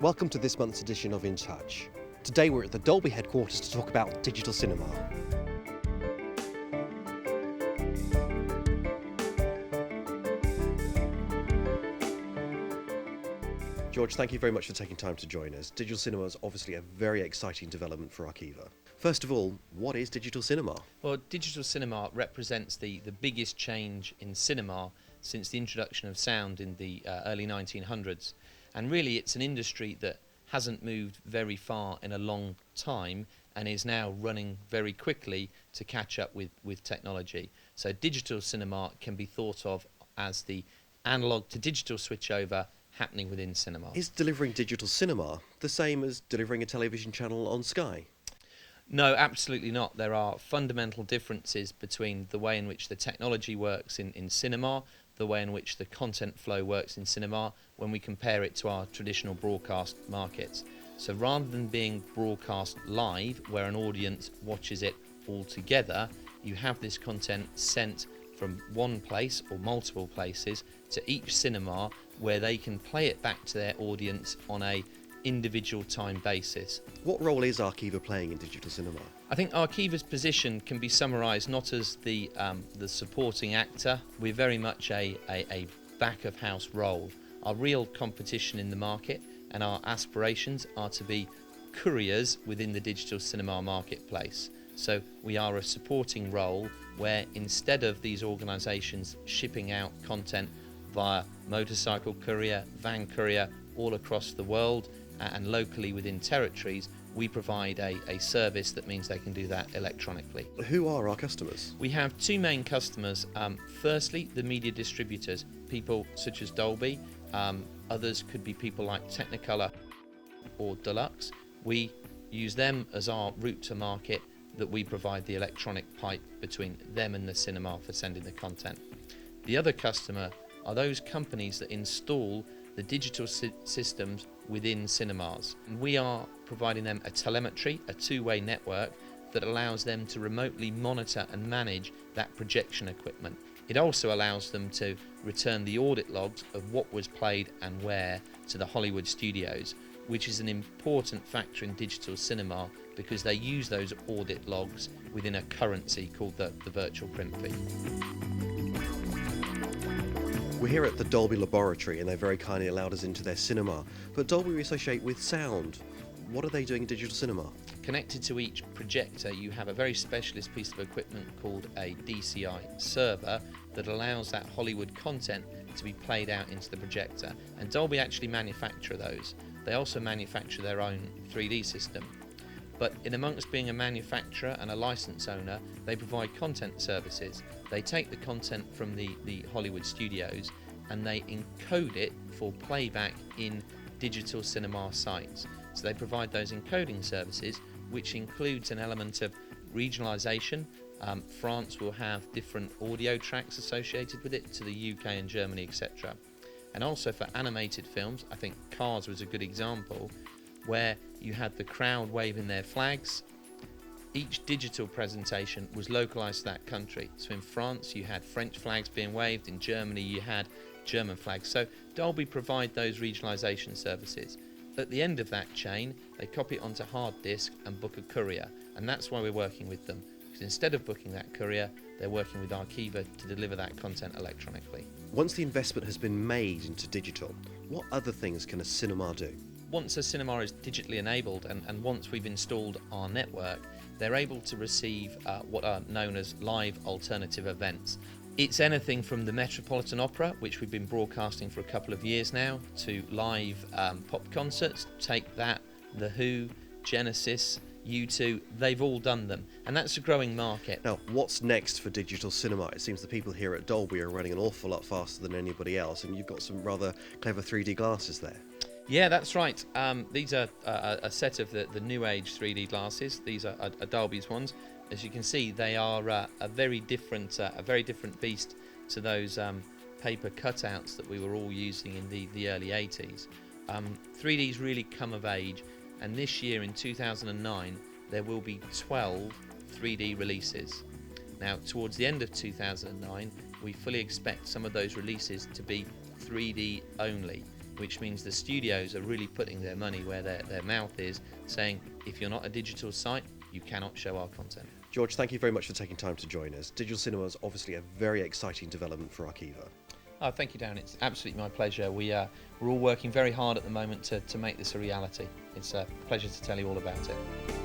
Welcome to this month's edition of In Touch. Today we're at the Dolby headquarters to talk about digital cinema. George, thank you very much for taking time to join us. Digital cinema is obviously a very exciting development for Arqiva. First of all, what is digital cinema? Well, digital cinema represents the biggest change in cinema since the introduction of sound in the early 1900s. And really, it's an industry that hasn't moved very far in a long time and is now running very quickly to catch up with technology. So digital cinema can be thought of as the analog to digital switchover happening within cinema. Is delivering digital cinema the same as delivering a television channel on Sky? No, absolutely not. There are fundamental differences between the way in which the technology works in cinema, the way in which the content flow works in cinema when we compare it to our traditional broadcast markets. So rather than being broadcast live, where an audience watches it all together, you have this content sent from one place or multiple places to each cinema where they can play it back to their audience on a individual time basis. What role is Arqiva playing in digital cinema? I think Arqiva's position can be summarised not as the supporting actor. We're very much a back of house role. Our real competition in the market and our aspirations are to be couriers within the digital cinema marketplace. So we are a supporting role where instead of these organisations shipping out content via motorcycle courier, van courier all across the world and locally within territories, we provide a service that means they can do that electronically. Who are our customers? We have two main customers. Firstly, the media distributors, people such as Dolby. Others could be people like Technicolor or Deluxe. We use them as our route to market, that we provide the electronic pipe between them and the cinema for sending the content. The other customer are those companies that install the digital systems within cinemas. And we are providing them a telemetry, a two-way network that allows them to remotely monitor and manage that projection equipment. It also allows them to return the audit logs of what was played and where to the Hollywood studios, which is an important factor in digital cinema because they use those audit logs within a currency called the virtual print fee. We're here at the Dolby laboratory and they very kindly allowed us into their cinema. But Dolby we associate with sound. What are they doing in digital cinema? Connected to each projector, you have a very specialist piece of equipment called a DCI server that allows that Hollywood content to be played out into the projector. And Dolby actually manufacture those. They also manufacture their own 3D system. But in amongst being a manufacturer and a license owner, they provide content services. They take the content from the Hollywood studios and they encode it for playback in digital cinema sites. So they provide those encoding services, which includes an element of regionalisation. France will have different audio tracks associated with it to the UK and Germany, etc. And also for animated films, I think Cars was a good example, where you had the crowd waving their flags. Each digital presentation was localized to that country. So in France you had French flags being waved, in Germany you had German flags. So Dolby provide those regionalization services. At the end of that chain, they copy it onto hard disk and book a courier, and that's why we're working with them, because instead of booking that courier, they're working with Arqiva to deliver that content electronically. Once the investment has been made into digital, what other things can a cinema do? Once a cinema is digitally enabled and once we've installed our network, they're able to receive what are known as live alternative events. It's anything from the Metropolitan Opera, which we've been broadcasting for a couple of years now, to live pop concerts. Take that, The Who, Genesis, U2, they've all done them, and that's a growing market. Now, what's next for digital cinema? It seems the people here at Dolby are running an awful lot faster than anybody else, and you've got some rather clever 3D glasses there. Yeah, that's right. These are a set of the new age 3D glasses. These are Dolby's ones. As you can see, they are a very different beast to those paper cutouts that we were all using in the early 80s. 3D's really come of age, and this year in 2009 there will be 12 3D releases. Now, towards the end of 2009, we fully expect some of those releases to be 3D only. which means the studios are really putting their money where their mouth is, saying if you're not a digital site, you cannot show our content. George, thank you very much for taking time to join us. Digital cinema is obviously a very exciting development for Arqiva. Oh, thank you, Darren. It's absolutely my pleasure. We're all working very hard at the moment to make this a reality. It's a pleasure to tell you all about it.